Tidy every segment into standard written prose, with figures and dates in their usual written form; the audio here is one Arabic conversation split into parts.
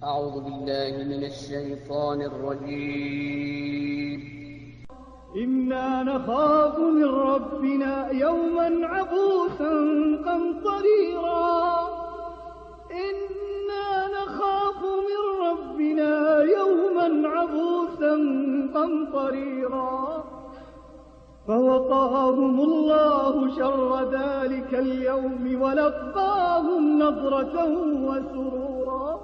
أعوذ بالله من الشيطان الرجيم. إنا نخاف من ربنا يوما عبوسا قمطريرا إنا نخاف من ربنا يوما عبوسا قمطريرا فوقاهم الله شر ذلك اليوم ولقاهم نضرة وسرورا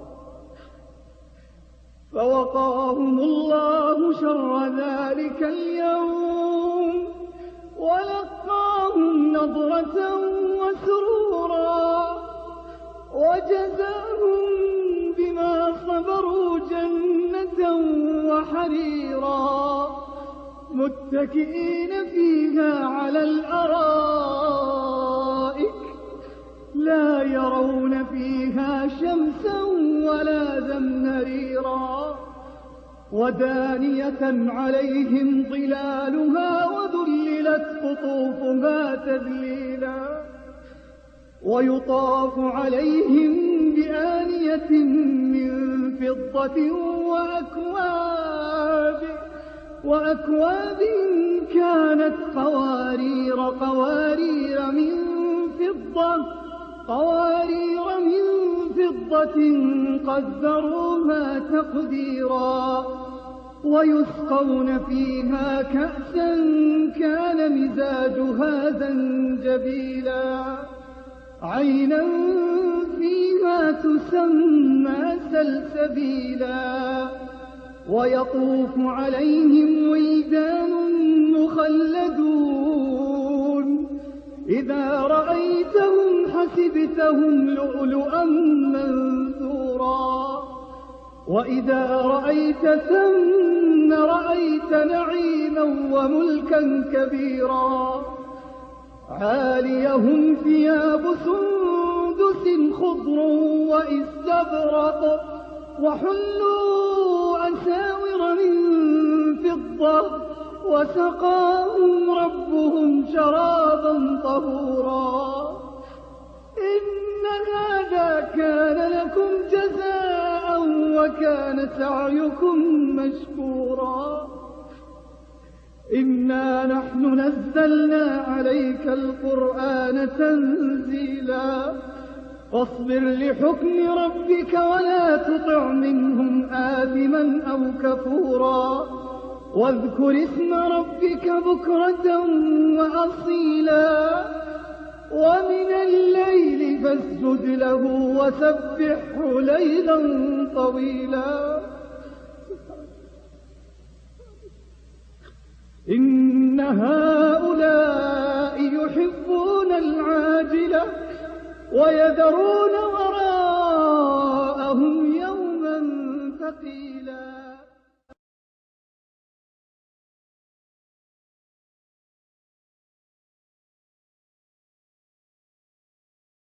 فوقاهم الله شر ذلك اليوم ولقاهم نضرة وسرورا وجزاهم بما صبروا جنة وحريرا متكئين فيها على الأرائك لا يرون فيها شمسا ولا زمهريرا ودانية عليهم ظلالها وذللت قطوفها تذليلا ويطاف عليهم بآنية من فضة وأكواب كانت قوارير من فضة قدروها تقديرا ويسقون فيها كأسا كان مزاجها زنجبيلا عينا فيها تسمى سلسبيلا ويطوف عليهم ولدان مخلدون إذا رأيتهم حسبتهم لؤلؤا منثورا وإذا رأيت ثم رأيت نعيما وملكا كبيرا عاليهم ثياب سندس خضر واستبرق وحلوا أساور من فضة وسقاهم ربهم شرابا طهورا إن هذا كان لكم جزاء وكان سعيكم مشكورا إنا نحن نزلنا عليك القرآن تنزيلا فاصبر لحكم ربك ولا تطع منهم آثما أو كفورا واذكر اسم ربك بكرة وأصيلا ومن الليل فاسجد له وسبحه ليلا طويلا إن هؤلاء يحبون العاجلة ويذرون